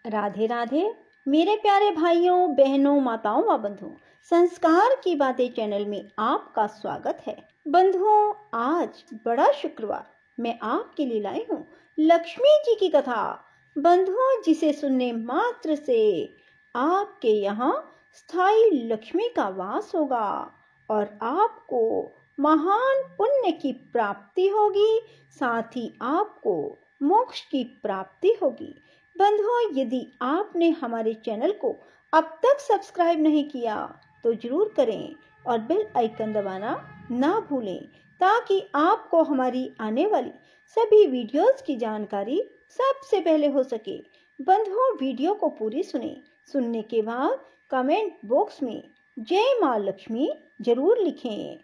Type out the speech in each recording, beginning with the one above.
राधे राधे मेरे प्यारे भाइयों बहनों माताओं व बंधुओं, संस्कार की बातें चैनल में आपका स्वागत है। बंधुओं, आज बड़ा शुक्रवार मैं आपके लिए लाई हूँ लक्ष्मी जी की कथा। बंधुओं, जिसे सुनने मात्र से आपके यहाँ स्थायी लक्ष्मी का वास होगा और आपको महान पुण्य की प्राप्ति होगी, साथ ही आपको मोक्ष की प्राप्ति होगी। बंधुओं, यदि आपने हमारे चैनल को अब तक सब्सक्राइब नहीं किया तो जरूर करें और बेल आइकन दबाना ना भूलें, ताकि आपको हमारी आने वाली सभी वीडियोस की जानकारी सबसे पहले हो सके। बंधुओं, वीडियो को पूरी सुने। सुनने के बाद कमेंट बॉक्स में जय माँ लक्ष्मी जरूर लिखें।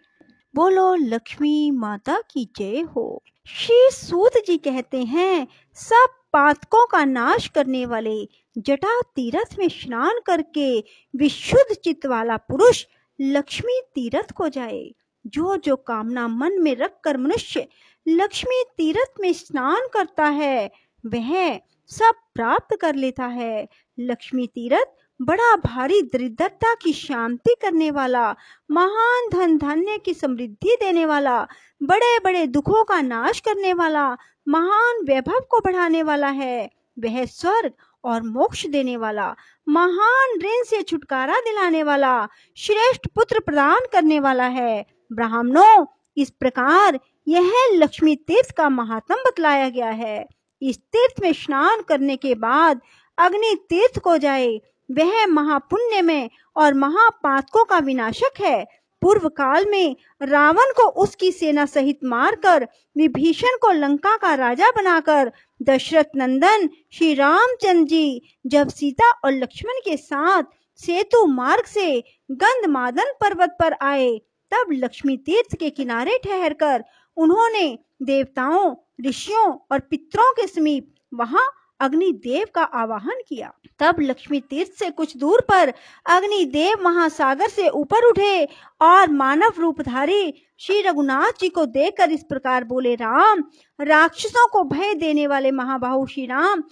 बोलो लक्ष्मी माता की जय हो। श्री सूत जी कहते हैं, सब पातकों का नाश करने वाले जटा तीर्थ में स्नान करके विशुद्ध चित्त वाला पुरुष लक्ष्मी तीर्थ को जाए। जो जो कामना मन में रखकर मनुष्य लक्ष्मी तीर्थ में स्नान करता है वह सब प्राप्त कर लेता है। लक्ष्मी तीर्थ बड़ा भारी दरिद्रता की शांति करने वाला, महान धन धान्य की समृद्धि देने वाला, बड़े बड़े दुखों का नाश करने वाला, महान वैभव को बढ़ाने वाला है। वह स्वर्ग और मोक्ष देने वाला, महान ऋण से छुटकारा दिलाने वाला, श्रेष्ठ पुत्र प्रदान करने वाला है। ब्राह्मणों, इस प्रकार यह लक्ष्मी तीर्थ का महात्म बतलाया गया है। इस तीर्थ में स्नान करने के बाद अग्नि तीर्थ को जाए, वह महापुण्य में और महापातकों का विनाशक है। पूर्व काल में रावण को उसकी सेना सहित मारकर विभीषण को लंका का राजा बनाकर दशरथ नंदन श्री रामचंद्र जी जब सीता और लक्ष्मण के साथ सेतु मार्ग से गंधमादन पर्वत पर आए, तब लक्ष्मी तीर्थ के किनारे ठहरकर उन्होंने देवताओं, ऋषियों और पितरों के समीप वहां अग्निदेव का आवाहन किया। तब लक्ष्मी तीर्थ से कुछ दूर पर अग्निदेव महासागर से ऊपर उठे और मानव रूपधारी श्री रघुनाथ जी को देखकर इस प्रकार बोले, राम, राक्षसों को भय देने वाले महाबाहु श्री राम,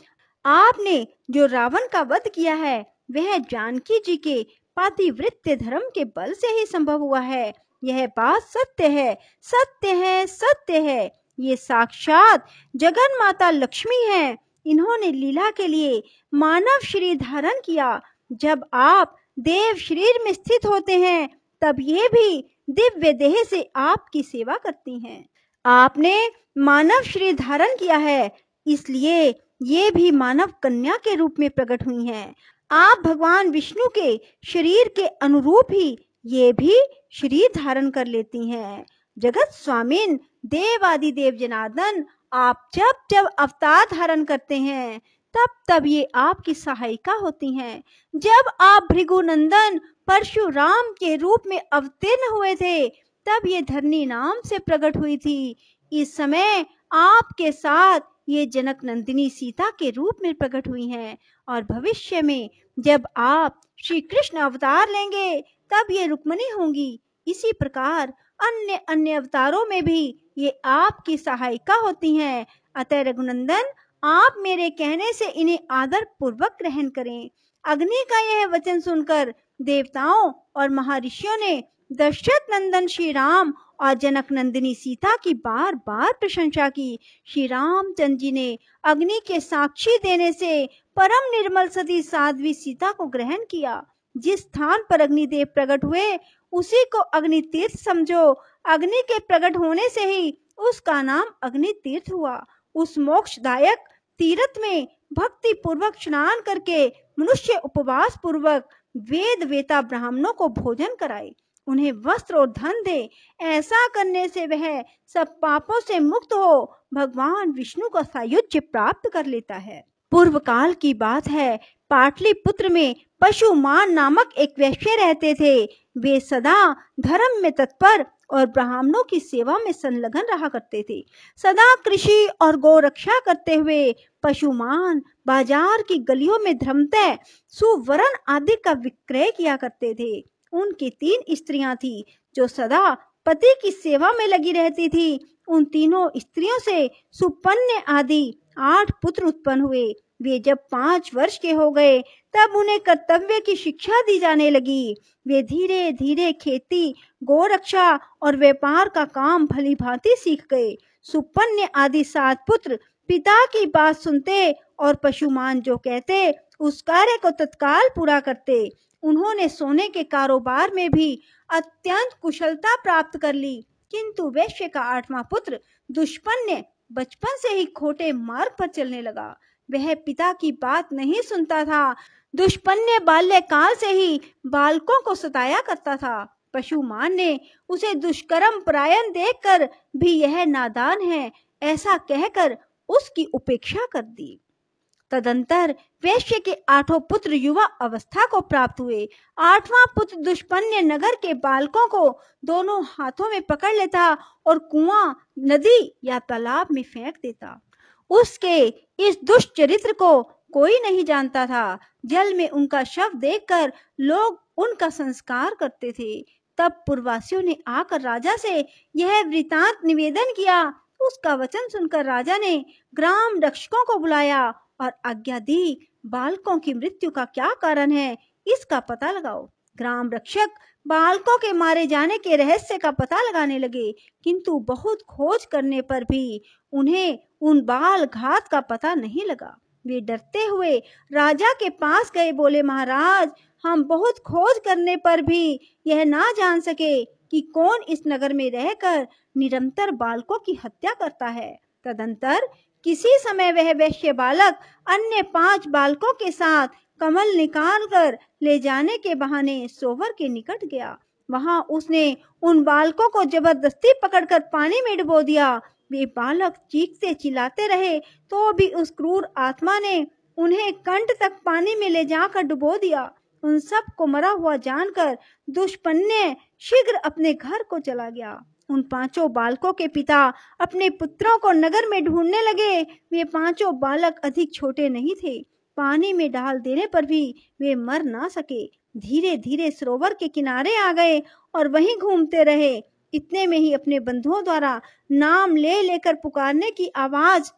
आपने जो रावण का वध किया है वह जानकी जी के पातिव्रत्य धर्म के बल से ही संभव हुआ है। यह बात सत्य है, सत्य है, सत्य है। ये साक्षात जगन माता लक्ष्मी है। इन्होंने लीला के लिए मानव शरीर धारण किया। जब आप देव शरीर में स्थित होते हैं तब ये भी दिव्य देह से आपकी सेवा करती हैं। आपने मानव शरीर धारण किया है, इसलिए ये भी मानव कन्या के रूप में प्रकट हुई हैं। आप भगवान विष्णु के शरीर के अनुरूप ही ये भी शरीर धारण कर लेती हैं। जगत स्वामिन देवादिदेव जनार्दन, आप जब जब अवतार धारण करते हैं तब तब ये आपकी सहायिका होती हैं। जब आप भृगुनंदन परशुराम के रूप में अवतीर्ण हुए थे तब ये धरनी नाम से प्रकट हुई थी। इस समय आपके साथ ये जनक नंदिनी सीता के रूप में प्रकट हुई हैं और भविष्य में जब आप श्री कृष्ण अवतार लेंगे तब ये रुक्मिणी होंगी। इसी प्रकार अन्य अन्य अवतारों में भी ये आपकी सहायिका होती हैं। अतः रघुनंदन, आप मेरे कहने से इन्हें आदर पूर्वक ग्रहण करें। अग्नि का यह वचन सुनकर देवताओं और महर्षियों ने दशरथ नंदन श्री राम और जनक नंदिनी सीता की बार बार प्रशंसा की। श्री रामचंद्र जी ने अग्नि के साक्षी देने से परम निर्मल सती साध्वी सीता को ग्रहण किया। जिस स्थान पर अग्निदेव प्रकट हुए उसी को अग्नि तीर्थ समझो। अग्नि के प्रकट होने से ही उसका नाम अग्नि तीर्थ हुआ। उस मोक्षदायक तीर्थ में भक्ति पूर्वक स्नान करके मनुष्य उपवास पूर्वक वेद वेता ब्राह्मणों को भोजन कराए, उन्हें वस्त्र और धन दे। ऐसा करने से वह सब पापों से मुक्त हो भगवान विष्णु का सायुज्य प्राप्त कर लेता है। पूर्व काल की बात है, पाटलिपुत्र में पशुमान नामक एक वैश्य रहते थे। वे सदा धर्म में तत्पर और ब्राह्मणों की सेवा में संलग्न रहा करते थे। सदा कृषि और गौ रक्षा करते हुए पशुमान बाजार की गलियों में धर्मतः सुवर्ण आदि का विक्रय किया करते थे। उनकी 3 स्त्रियां थी जो सदा पति की सेवा में लगी रहती थी। उन तीनों स्त्रियों से सुपन्य आदि 8 पुत्र उत्पन्न हुए। वे जब 5 वर्ष के हो गए तब उन्हें कर्तव्य की शिक्षा दी जाने लगी। वे धीरे धीरे खेती, गोरक्षा और व्यापार का काम भली भांति सीख गए। सुपन्य आदि 7 पुत्र पिता की बात सुनते और पशुमान जो कहते उस कार्य को तत्काल पूरा करते। उन्होंने सोने के कारोबार में भी अत्यंत कुशलता प्राप्त कर ली, किंतु वैश्य का 8वां पुत्र दुष्पन्य बचपन से ही खोटे मार्ग पर चलने लगा। वह पिता की बात नहीं सुनता था। दुष्पन्य बाल्यकाल से ही बालकों को सताया करता था। पशुमान ने उसे दुष्कर्म परायण देखकर भी यह नादान है ऐसा कहकर उसकी उपेक्षा कर दी। तदंतर वैश्य के 8 पुत्र युवा अवस्था को प्राप्त हुए। 8वां पुत्र दुष्पन्य नगर के बालकों को दोनों हाथों में पकड़ लेता और कुआं, नदी या तालाब में फेंक देता। उसके इस दुष्ट चरित्र को कोई नहीं जानता था। जल में उनका शव देखकर लोग उनका संस्कार करते थे। तब पुरवासियों ने आकर राजा से यह वृतांत निवेदन किया। उसका वचन सुनकर राजा ने ग्राम रक्षकों को बुलाया और आज्ञा दी, बालकों की मृत्यु का क्या कारण है, इसका पता लगाओ। ग्राम रक्षक बालकों के मारे जाने के रहस्य का पता लगाने लगे, किंतु बहुत खोज करने पर भी उन्हें उन बाल घात का पता नहीं लगा। वे डरते हुए राजा के पास गए, बोले, महाराज, हम बहुत खोज करने पर भी यह ना जान सके कि कौन इस नगर में रहकर निरंतर बालकों की हत्या करता है। तदंतर किसी समय वह वैश्य बालक अन्य 5 बालकों के साथ कमल निकालकर ले जाने के बहाने सोवर के निकट गया। वहां उसने उन बालकों को जबरदस्ती पकड़कर पानी में डुबो दिया। वे बालक चीखते चिल्लाते रहे तो भी उस क्रूर आत्मा ने उन्हें कंठ तक पानी में ले जाकर डुबो दिया। उन सब को मरा हुआ जानकर दुष्पन्य शीघ्र अपने घर को चला गया। उन 5 बालकों के पिता अपने पुत्रों को नगर में ढूंढने लगे। वे 5 बालक अधिक छोटे नहीं थे। पानी में डाल देने पर भी वे मर ना सके। धीरे धीरे सरोवर के किनारे आ गए और वहीं घूमते रहे। इतने में ही अपने बंधुओं द्वारा नाम ले लेकर पुकारने की आवाज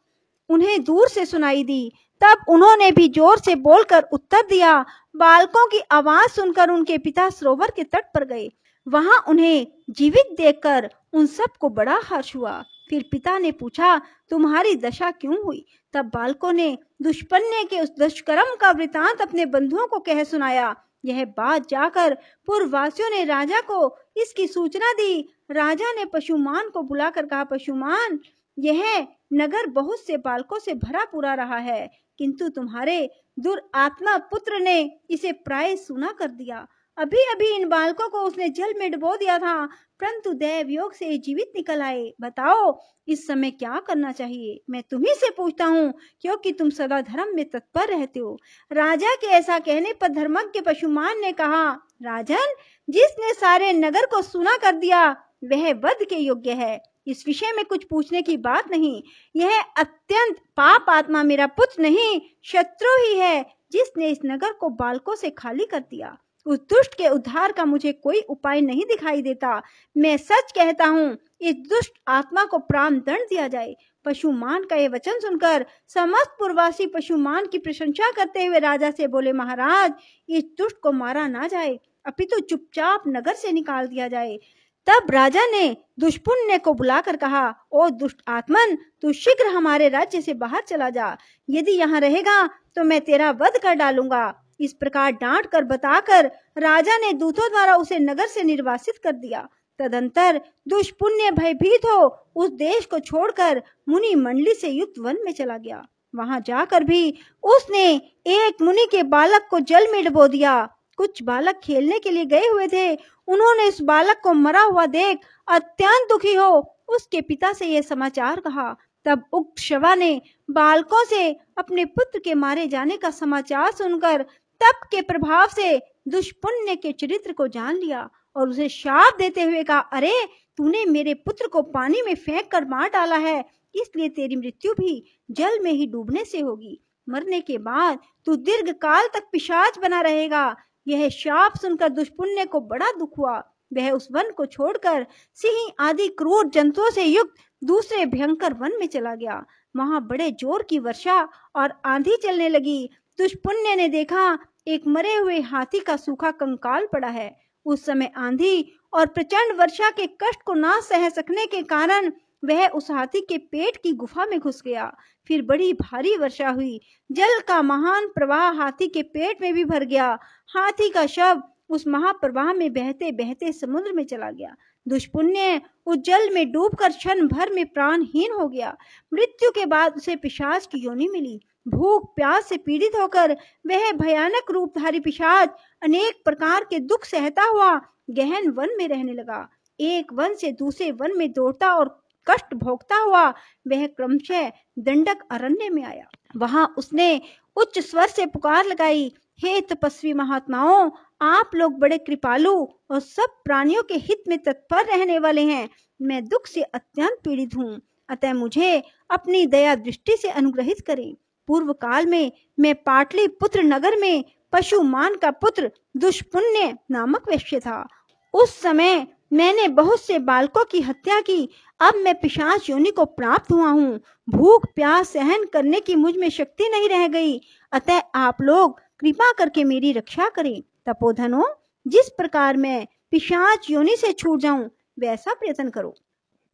उन्हें दूर से सुनाई दी। तब उन्होंने भी जोर से बोलकर उत्तर दिया। बालकों की आवाज सुनकर उनके पिता सरोवर के तट पर गए। वहां उन्हें जीवित देखकर उन सबको बड़ा हर्ष हुआ। फिर पिता ने पूछा, तुम्हारी दशा क्यों हुई? तब बालकों ने दुष्पन्य के उस दुष्कर्म का वृतांत अपने बंधुओं को कह सुनाया। यह बात जाकर पुरवासियों ने राजा को इसकी सूचना दी। राजा ने पशुमान को बुलाकर कहा, पशुमान, यह नगर बहुत से बालकों से भरा पूरा रहा है, किंतु तुम्हारे दुरात्मा पुत्र ने इसे प्राय सूना कर दिया। अभी अभी इन बालकों को उसने जल में डुबो दिया था, परंतु दैव योग से जीवित निकल आए। बताओ इस समय क्या करना चाहिए? मैं तुम्ही से पूछता हूँ, क्योंकि तुम सदा धर्म में तत्पर रहते हो। राजा के ऐसा कहने पर धर्मज्ञ पशुमान ने कहा, राजन, जिसने सारे नगर को सूना कर दिया वह वध के योग्य है। इस विषय में कुछ पूछने की बात नहीं। यह अत्यंत पाप आत्मा मेरा पुत्र नहीं, शत्रु ही है, जिसने इस नगर को बालकों से खाली कर दिया। उस दुष्ट के उद्धार का मुझे कोई उपाय नहीं दिखाई देता। मैं सच कहता हूँ, इस दुष्ट आत्मा को प्राण दंड दिया जाए। पशुमान का यह वचन सुनकर समस्त पुरवासी पशुमान की प्रशंसा करते हुए राजा से बोले, महाराज, इस दुष्ट को मारा ना जाए, अपितु चुपचाप नगर से निकाल दिया जाए। तब राजा ने दुष्पुण्य को बुलाकर कहा, ओ दुष्ट आत्मन, तू शीघ्र हमारे राज्य से बाहर चला जा। यदि यहाँ रहेगा तो मैं तेरा वध कर डालूंगा। इस प्रकार डांट कर बताकर राजा ने दूतों द्वारा उसे नगर से निर्वासित कर दिया। तदंतर दुष्पुण्य भयभीत हो उस देश को छोड़कर मुनि मंडली से युक्त वन में चला गया। वहां जाकर भी उसने एक मुनि के बालक को जल में डुबो दिया। कुछ बालक खेलने के लिए गए हुए थे। उन्होंने इस बालक को मरा हुआ देख अत्यंत दुखी हो उसके पिता से यह समाचार कहा। तब उक्त शवा ने बालकों से अपने पुत्र के मारे जाने का समाचार सुनकर तप के प्रभाव से दुष्पुण्य के चरित्र को जान लिया और उसे शाप देते हुए कहा, अरे, तूने मेरे पुत्र को पानी में फेंक कर मार डाला है, इसलिए तेरी मृत्यु भी जल में ही डूबने से होगी। मरने के बाद तू दीर्घ काल तक पिशाच बना रहेगा। यह शाप सुनकर दुष्पुण्य को बड़ा दुख हुआ। वह उस वन को छोड़कर सिंह आदि क्रूर जंतुओं से युक्त दूसरे भयंकर वन में चला गया। वहां बड़े जोर की वर्षा और आंधी चलने लगी। दुष्पुण्य ने देखा एक मरे हुए हाथी का सूखा कंकाल पड़ा है। उस समय आंधी और प्रचंड वर्षा के कष्ट को ना सह सकने के कारण वह उस हाथी के पेट की गुफा में घुस गया। फिर बड़ी भारी वर्षा हुई। जल का महान प्रवाह हाथी के पेट में भी भर गया। हाथी का शव उस महाप्रवाह में बहते बहते समुद्र में चला गया। दुष्पुण्य उस जल में डूबकर क्षण भर में प्राणहीन हो गया। मृत्यु के बाद उसे पिशाच की योनि मिली। भूख प्यास से पीड़ित होकर वह भयानक रूपधारी पिशाच अनेक प्रकार के दुख सहता हुआ गहन वन में रहने लगा। एक वन से दूसरे वन में दौड़ता और कष्ट भोगता हुआ वह क्रमशः दंडक अरण्य में आया। वहां उसने उच्च स्वर से पुकार लगाई, हे तपस्वी महात्माओं, आप लोग बड़े कृपालु और सब प्राणियों के हित में तत्पर रहने वाले हैं। मैं दुख से अत्यंत पीड़ित हूँ, अतः मुझे अपनी दया दृष्टि से अनुग्रहित करें। पूर्व काल में मैं पाटलिपुत्र नगर में पशुमान का पुत्र दुष्पुण्य नामक वैश्य था। उस समय मैंने बहुत से बालकों की हत्या की। अब मैं पिशाच योनि को प्राप्त हुआ हूँ। भूख प्यास सहन करने की मुझ में शक्ति नहीं रह गई, अतः आप लोग कृपा करके मेरी रक्षा करें। तपोधनों, जिस प्रकार मैं पिशाच योनि से छूट जाऊं वैसा प्रयत्न करो।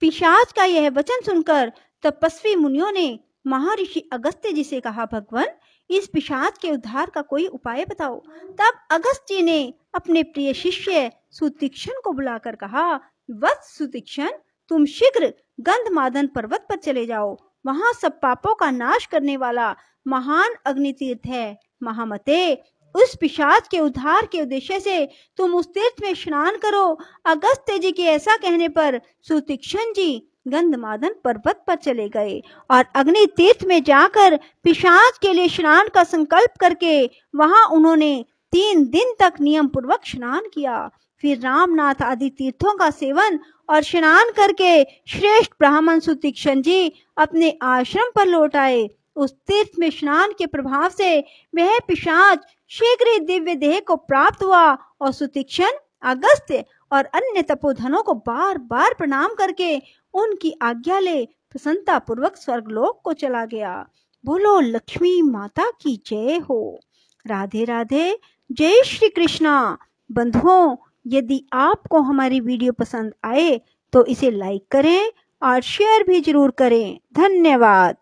पिशाच का यह वचन सुनकर तपस्वी मुनियों ने महर्षि अगस्त्य जी से कहा, भगवान, इस पिशाच के उद्धार का कोई उपाय बताओ। तब अगस्त्य जी ने अपने प्रिय शिष्य सुतीक्ष्ण को बुलाकर कहा, वत्स सुतीक्ष्ण, तुम शीघ्र गंधमादन पर्वत पर चले जाओ। वहां सब पापों का नाश करने वाला महान अग्नि तीर्थ है। महामते, उस पिशाच के उद्धार के उद्देश्य से तुम उस तीर्थ में स्नान करो। अगस्त्य जी के ऐसा कहने पर सुतीक्ष्ण जी गंधमादन पर्वत पर चले गए और अग्नि तीर्थ में जाकर पिशाच के लिए स्नान का संकल्प करके वहां उन्होंने 3 दिन तक नियम पूर्वक स्नान किया। फिर रामनाथ आदि तीर्थों का सेवन और स्नान करके श्रेष्ठ ब्राह्मण सुतीक्ष्ण जी अपने आश्रम पर लौट आए। उस तीर्थ में स्नान के प्रभाव से वह पिशाच शीघ्र ही दिव्य देह को प्राप्त हुआ और सुतीक्ष्ण, अगस्त्य और अन्य तपोधनों को बार बार प्रणाम करके उनकी आज्ञा ले प्रसन्नता पूर्वक स्वर्गलोक को चला गया। बोलो लक्ष्मी माता की जय हो। राधे राधे, जय श्री कृष्णा। बंधुओं, यदि आपको हमारी वीडियो पसंद आए तो इसे लाइक करें और शेयर भी जरूर करें। धन्यवाद।